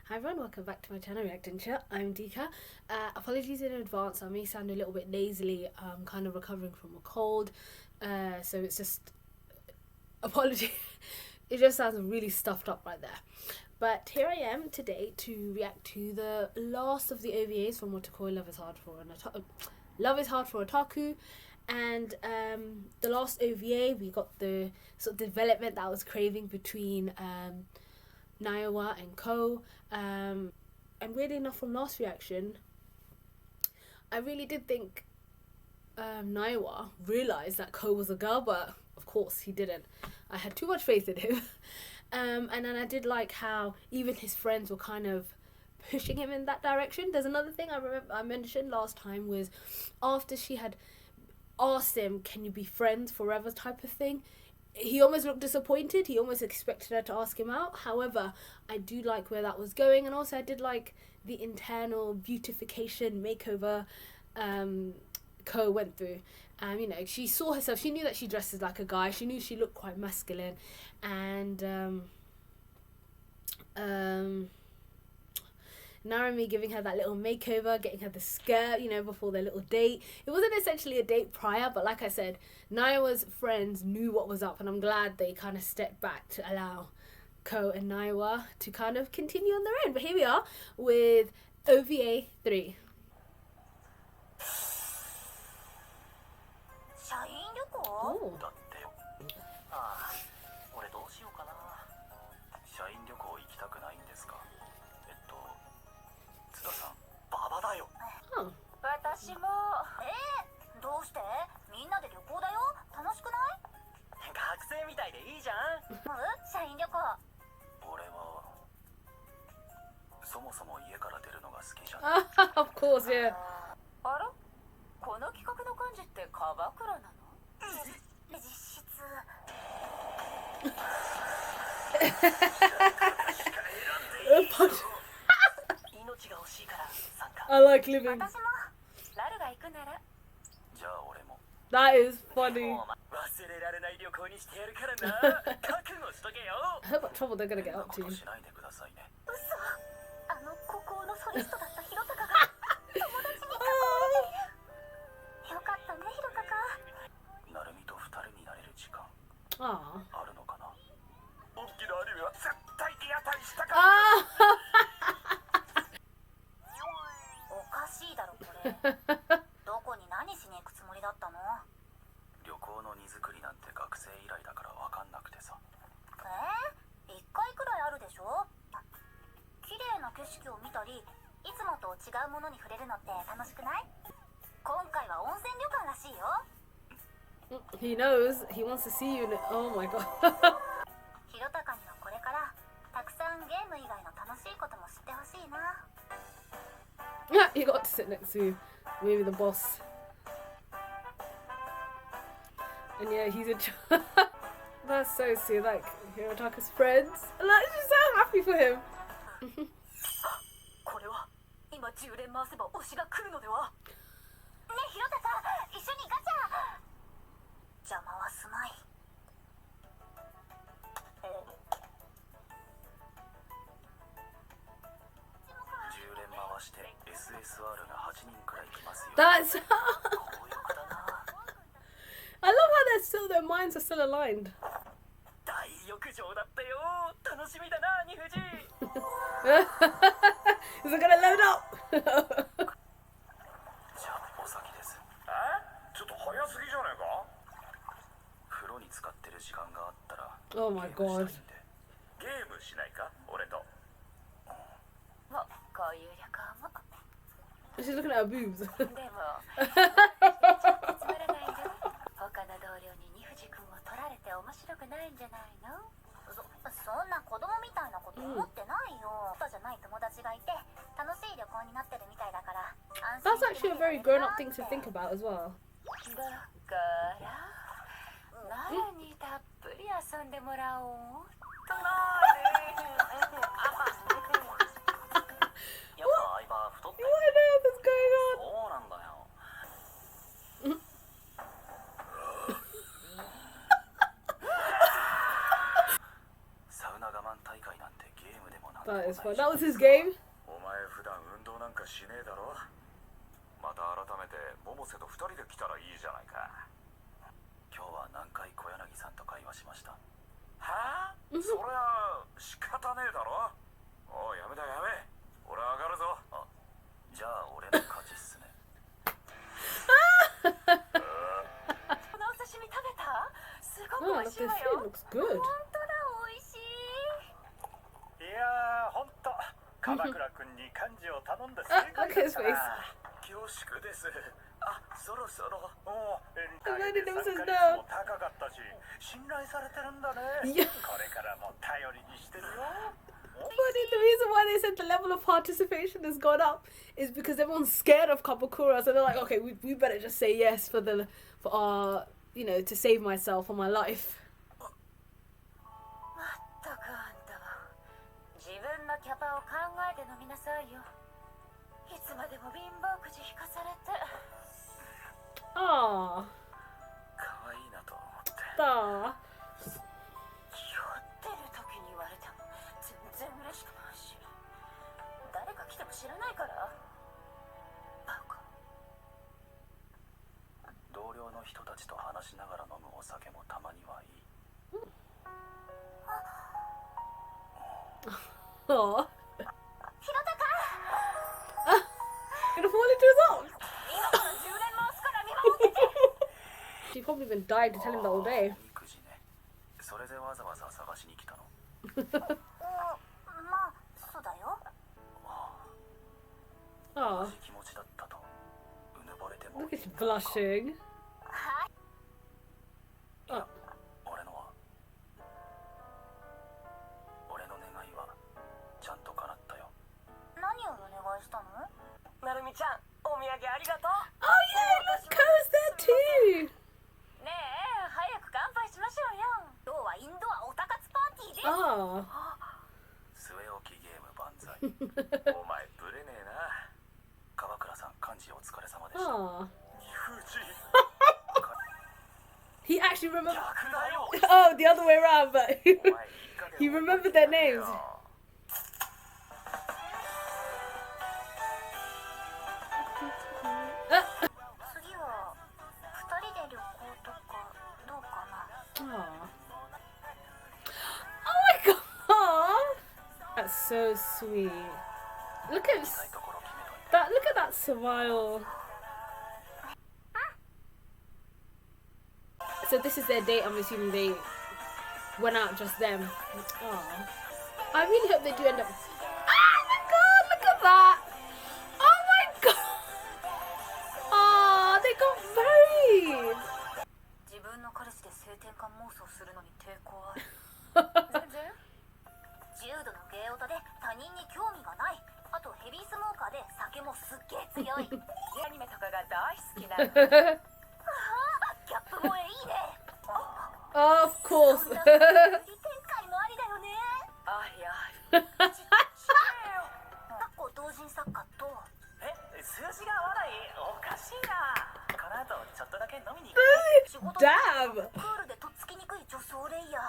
Hi everyone, welcome back to my channel Reacting Chat. I'm Dika. Apologies in advance, I may sound a little bit nasally. I'm kind of recovering from a cold, so it's just apology. It just sounds really stuffed up right there. But here I am today to react to the last of the OVAs from WOTAKOI Love is Hard for Otaku. And the last OVA, we got the sort of development that I was craving between Naiwa and Ko, and weirdly enough from last reaction, I really did think Naiwa realised that Ko was a girl, but of course he didn't. I had too much faith in him. And then I did like how even his friends were kind of pushing him in that direction. There's another thing I remember I mentioned last time was after she had asked him, can you be friends forever type of thing, he almost looked disappointed. He almost expected her to ask him out. However, I do like where that was going, and also I did like the internal beautification makeover Ko went through. You know, she saw herself, she knew that she dresses like a guy, she knew she looked quite masculine, and Narumi giving her that little makeover, getting her the skirt, you know, before their little date. It wasn't essentially a date prior, but like I said, Naiwa's friends knew what was up, and I'm glad they kind of stepped back to allow Ko and Naiwa to kind of continue on their own. But here we are with OVA 3. Oh. Oh. 私もどうしてみんなで旅行だよ楽しくない学生みたいでいいじゃん社員旅行俺はそもそも家から出るのが好きじゃん Of course, yeah. あらこの企画の幹事ってカバクラなの実質命が欲しいから参加 I like living. 私もラルが行くならじゃあ俺も That is funny. 忘れられない旅行にしてやるからな覚悟しとけよ I hope what trouble they're gonna get up to. しないでくださいね嘘あの孤高のソリストだったヒロタカが友達に囲まれているよかったねヒロタカナルミと二人になれる時間 Ah. あるのかな大きなアニメは絶対リアタイしたか Ah. おかしいだろこれどこに何しに行くつもりだったの旅行の荷造りなんて学生以来だから分かんなくてさ一回くらいあるでしょ綺麗な景色を見たりいつもと違うものに触れるのって楽しくない今回は温泉旅館らしいよ He knows. He wants to see you. Oh my god. ヒロタカにはこれからたくさんゲーム以外の楽しいことも知ってほしいな Yeah, he got to sit next to maybe the boss. And yeah, he's in charge. That's so sweet. Like, Hirotaka's friends. Like, she's so happy for him. これは今10連回せば推しが来るのではねえヒロタカ一緒にガチャ邪魔はすまい10連回して SSR が8人くらい来ますよ That's. 強欲だな I love how their minds are still aligned. 大浴場だったよ楽しみだな二富士 Is it gonna load up? じゃあお先ですちょっと早すぎじゃないか風呂に使ってる時間があったら Oh my god. ゲームしないか俺とまこういう旅行も She's looking at her boobs. でもつまらないんじゃない他の同僚に二富士君を取られて面白くないんじゃないのそんな子供みたいなこと思ってないよそうじゃない友達がいて楽しい旅行になってるみたいだから That's actually a very grown-up thing to think about as well. だから奈良にたっぷり遊んでもらおうとなやっぱ今太って What on earth is going on? そうなんだよサウナ我慢大会なんてゲームでもなん That is fun. That was his game. お前普段運動なんかしねえだろ。また改めて百瀬と二人で来たらいいじゃないか。今日は何回小柳さんと会話しました。はあ？そりゃ仕方ねえだろ。おいやめだやめ。俺上がるぞ。あ、じゃあ俺の勝ちっすね。このお刺身食べた？すごく美味しいわよ。Looks good. 本当だ、美味しい。いやー、ほんと鎌倉くんに幹事を頼んで正解だったな。恐縮です。あ、そろそろ。おお、何でもすんだ。も高かったし、信頼されてるんだね。いや。これからも頼りにしてるよ。But the reason why they said the level of participation has gone up is because everyone's scared of Kabakura, so they're like, okay, we better just say yes for our, you know, to save myself or my life. まったくあんたは自分のキャパを考えて飲みなさいよ。いつまでも貧乏くじ引かされて。Ah, 可愛いなと思って。da. 酔ってる時に言われても全然嬉しくないし、誰か来ても知らないから。バカ。同僚の人たちと話しながら飲むお酒もたまにはいい。Oh. ひろたか。 Gonna fall into his arms. 今から10連回すから見守ってて。 She's probably been dying to tell him that all day. おみくじね。それでわざわざ探しに来たの。まあそうだよ。同 Oh, じ気持ちだったとうぬぼれても look at him blushing. はい。 Oh, 俺の願いはちゃんと叶ったよ。何をお願いしたの？なるみちゃん、お土産ありがとう。 oh yeah, look, Co's there too. ねえ、早く乾杯しましょうよ。今日はインドアオタ活パーティーです。 Oh. 据え置きゲーム万歳。お前ブレねえな。川倉さん幹事お疲れ様でした。 Oh. 富士 He actually remembered. 逆だよ。 Oh, the other way around, but お前いい加減 he remembered their names. 次は2人で旅行とかどうかな。 Oh. Oh my god. That's so sweet. Look at 痛いところ決めといて。 that. Look at that smile. So this is their date. I'm assuming they went out just them. Oh. I really hope they do end up. Oh my god! Look at that. Oh my god. Oh, they got married. 自分の彼氏で性転換妄想するのに抵抗ある。全然。重度のゲーオタで他人に興味がない。あとヘビースモーカーで酒もすっげえ強い。アニメとかが大好きなの。ギャップ萌えいいね。Of course. そんな売り展開もありだよね。あいや。かっこ同人作家と。数字が合わない？おかしいな。この後ちょっとだけ飲みに行く。仕事 Damn. クールでとっつきにくい女装レイヤー。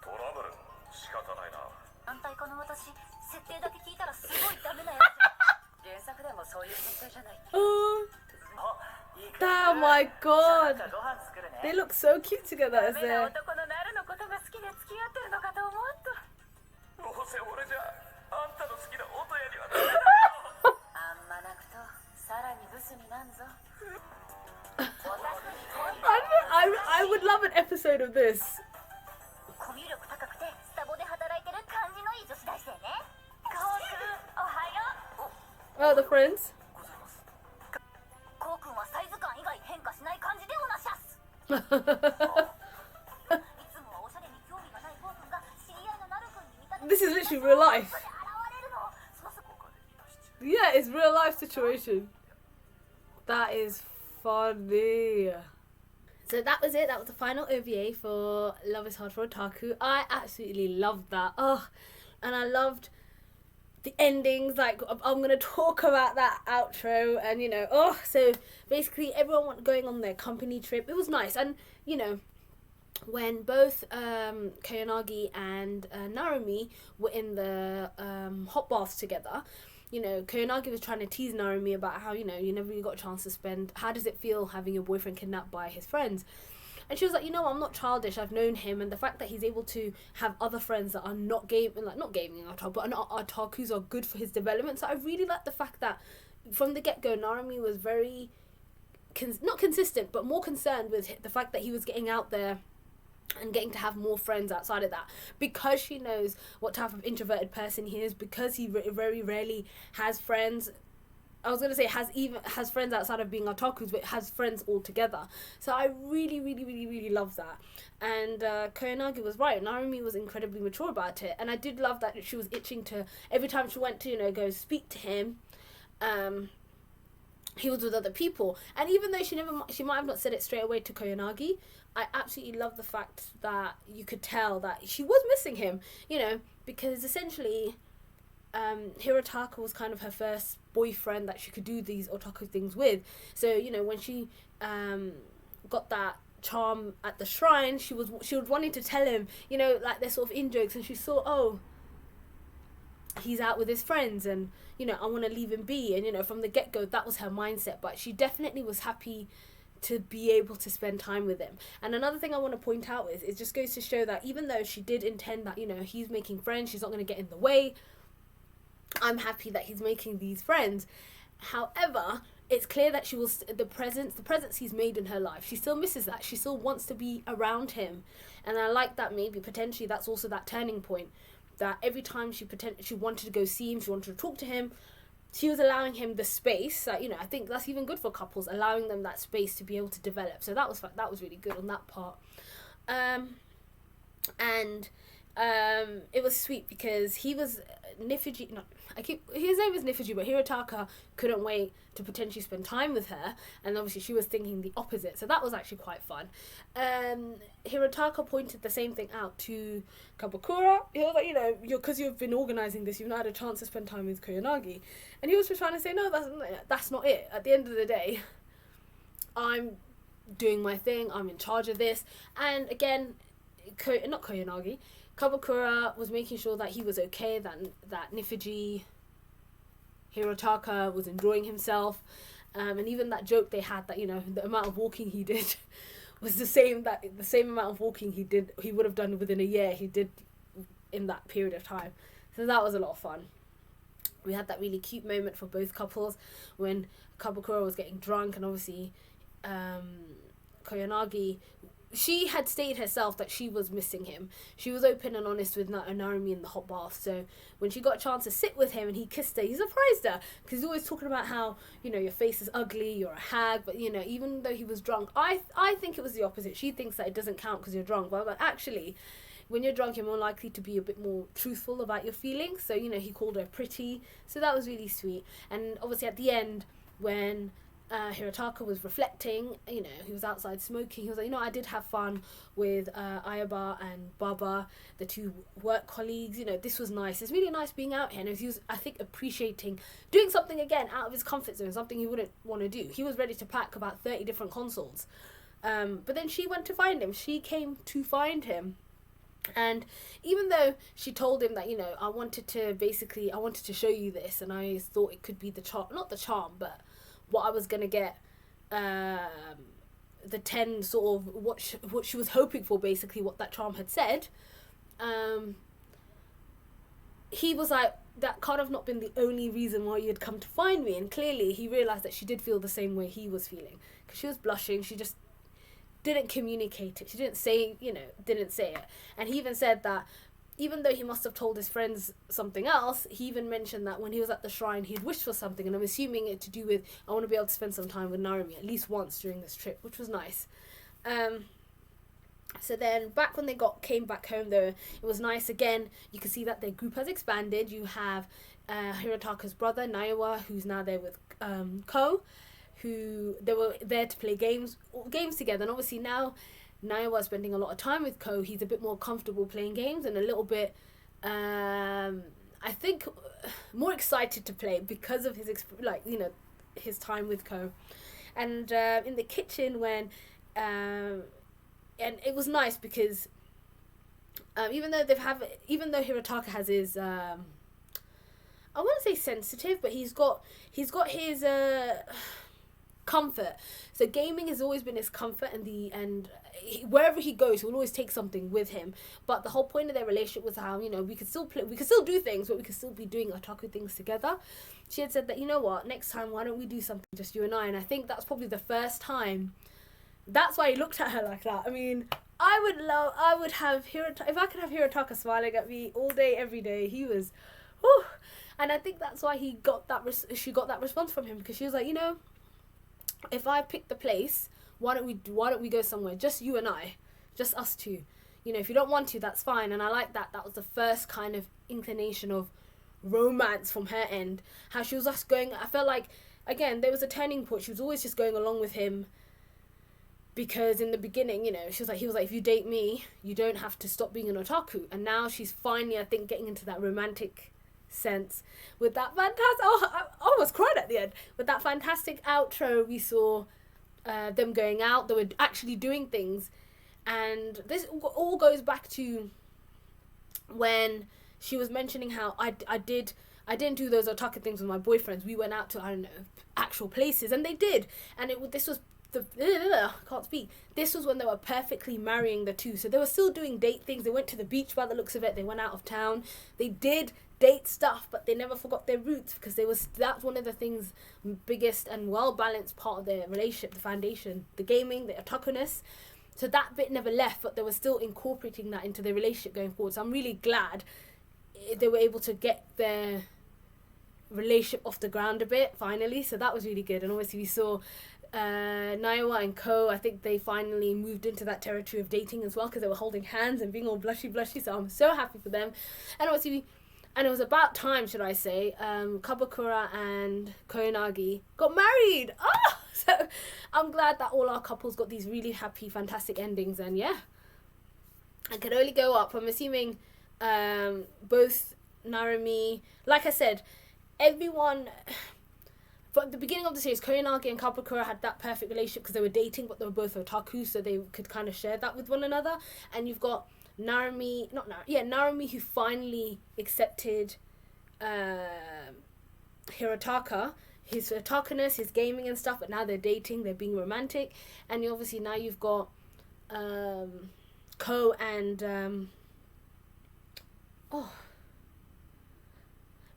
トラブル仕方ないな。反対家の私、設定だけ聞いたらすごいダメなやつ。原作でもそういう設定じゃない。 Oh, いいか。 damn, my god. ご飯作るね。 They look so cute together ダ as メな they're. 男のなるのことが好きで付き合ってるのかと思うと。どうせ俺じゃあんたの好きな音やにはなれない。あんま泣くとさらにブスになんぞ。 I would love an episode of this. コミュ力高くてスタボで働いてる感じのいい女子大生ね。コウ君、おはよう。 Oh, the friends. コウ君はサイズ感以外変化しない感じでおなしゃす。いつもはおしゃれに興味がないコウ君が知り合いのナル君に見た This is literally real life. 現れるの。そうす Yeah, it's real life situation. That is funny. So that was it. That was the final OVA for Love is Hard for Otaku. I absolutely loved that. Oh, and I loved the endings. Like, I'm going to talk about that outro. And, you know, so basically everyone going on their company trip. It was nice. And, you know, when both Koyanagi and Narumi were in the hot bath together, you know, Koyanagi was trying to tease Narumi about how, you know, you never really got a chance to spend, how does it feel having your boyfriend kidnapped by his friends? And she was like, you know, I'm not childish, I've known him, and the fact that he's able to have other friends that are not gaming otaku, but otakus are good for his development. So I really like the fact that from the get-go, Narumi was very, not consistent, but more concerned with the fact that he was getting out there and getting to have more friends outside of that, because she knows what type of introverted person he is, because he very rarely has friends. I was gonna say has friends outside of being otakus, but has friends all together. So I really love that. And Koyanagi was right. Narumi was incredibly mature about it, and I did love that she was itching to, every time she went to, you know, go speak to him, he was with other people. And even though she might have not said it straight away to Koyanagi, I absolutely love the fact that you could tell that she was missing him, you know, because essentially Hirotaka was kind of her first boyfriend that she could do these otaku things with. So, you know, when she got that charm at the shrine, she was wanting to tell him, you know, like they're sort of in jokes, and she saw, oh, he's out with his friends, and, you know, I want to leave him be. And, you know, from the get-go, that was her mindset. But she definitely was happy to be able to spend time with him. And another thing I want to point out is, it just goes to show that even though she did intend that, you know, he's making friends, she's not going to get in the way, I'm happy that he's making these friends. However, it's clear that she was the presence he's made in her life, she still misses that. She still wants to be around him. And I like that maybe potentially that's also that turning point, that every time she wanted to go see him, she wanted to talk to him, she was allowing him the space that, you know, I think that's even good for couples, allowing them that space to be able to develop. So that was really good on that part. It was sweet because he was Nifiji, his name was Nifiji, but Hirotaka couldn't wait to potentially spend time with her, and obviously she was thinking the opposite, so that was actually quite fun. Hirotaka pointed the same thing out to Kabakura. He was like, you know, because you've been organising this, you've not had a chance to spend time with Koyanagi, and he was just trying to say, no, that's not it. At the end of the day, I'm doing my thing, I'm in charge of this. And again, not Koyanagi, Kabakura was making sure that he was okay, that Nifiji, Hirotaka was enjoying himself, and even that joke they had that, you know, the amount of walking he did was the same amount of walking he would have done within a year he did in that period of time. So that was a lot of fun. We had that really cute moment for both couples when Kabakura was getting drunk, and obviously Koyanagi, she had stated herself that she was missing him. She was open and honest with Narumi in the hot bath. So when she got a chance to sit with him and he kissed her, he surprised her. Because he's always talking about how, you know, your face is ugly, you're a hag. But, you know, even though he was drunk, I think it was the opposite. She thinks that it doesn't count because you're drunk. But I'm like, actually, when you're drunk, you're more likely to be a bit more truthful about your feelings. So, you know, he called her pretty. So that was really sweet. And obviously at the end, when Hirotaka was reflecting, you know, he was outside smoking, he was like, you know, I did have fun with Ayaba and Baba, the two work colleagues, you know, this was nice, it's really nice being out here. And he was, I think, appreciating doing something again out of his comfort zone, something he wouldn't want to do. He was ready to pack about 30 different consoles, but then she went to find him, she came to find him. And even though she told him that, you know, I wanted to show you this, and I thought it could be the charm, not the charm, but what I was going to get, the 10 sort of, what she was hoping for, basically, what that charm had said, he was like, that can't have not been the only reason why you had come to find me. And clearly he realised that she did feel the same way he was feeling, because she was blushing, she just didn't communicate it, she didn't say it. And he even said that even though he must have told his friends something else, he even mentioned that when he was at the shrine, he'd wished for something, and I'm assuming it to do with, I want to be able to spend some time with Narumi, at least once during this trip, which was nice. So then, back when they came back home, though, it was nice again. You can see that their group has expanded. You have Hirotaka's brother, Naiwa, who's now there with Ko, who they were there to play games together, and obviously now Naiwa's spending a lot of time with Ko. He's a bit more comfortable playing games and a little bit, I think, more excited to play because of his, his time with Ko. And in the kitchen, when and it was nice because even though Hirotaka has his I wouldn't say sensitive, but he's got his comfort. So gaming has always been his comfort, and wherever he goes, he'll always take something with him. But the whole point of their relationship was how, you know, we could still do things, but we could still be doing otaku things together. She had said that, you know what, next time why don't we do something just you and I? And I think that's probably the first time. That's why he looked at her like that. I mean, I would have Hirotaka, if I could have Hirotaka smiling at me all day every day. He was, whew. And I think that's why she got that response from him, because she was like, you know, if I pick the place, why don't we go somewhere, just you and I, just us two. You know, if you don't want to, that's fine. And I like that. That was the first kind of inclination of romance from her end. How she was just going, I felt like, again, there was a turning point. She was always just going along with him because in the beginning, you know, he was like, if you date me, you don't have to stop being an otaku. And now she's finally, I think, getting into that romantic sense with that fantastic, I almost cried at the end, with that fantastic outro. We saw them going out, they were actually doing things, and this all goes back to when she was mentioning how I didn't do those otaku things with my boyfriends. We went out to, I don't know, actual places, and they did, and this was can't speak. This was when they were perfectly marrying the two. So they were still doing date things. They went to the beach by the looks of it. They went out of town. They did date stuff, but they never forgot their roots, because that's one of the things, biggest and well balanced part of their relationship, the foundation, the gaming, the otakuness. So that bit never left, but they were still incorporating that into their relationship going forward. So I'm really glad they were able to get their relationship off the ground a bit finally. So that was really good. And obviously we saw Naiwa and Ko, I think they finally moved into that territory of dating as well, because they were holding hands and being all blushy, so I'm so happy for them. And obviously, and it was about time, should I say, Kabakura and Koyanagi got married. So I'm glad that all our couples got these really happy, fantastic endings, and yeah, I could only go up. I'm assuming both Narumi, like I said, everyone. But at the beginning of the series, Koyanagi and Kabakura had that perfect relationship because they were dating, but they were both otaku, so they could kind of share that with one another. And you've got Narumi who finally accepted Hirotaka, his otakuness, his gaming and stuff, but now they're dating, they're being romantic. And now you've got Ko and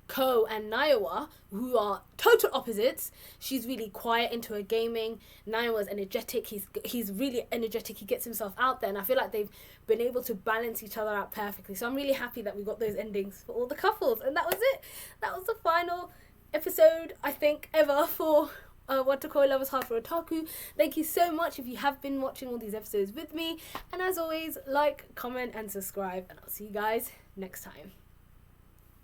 Ko and Naiwa, who are total opposites. She's really quiet into her gaming. Naiwa's energetic. He's really energetic. He gets himself out there, and I feel like they've been able to balance each other out perfectly. So I'm really happy that we got those endings for all the couples, and that was it. That was the final episode, I think, ever for WOTAKOI Lovers Hard For Otaku. Thank you so much if you have been watching all these episodes with me, and as always, like, comment and subscribe, and I'll see you guys next time.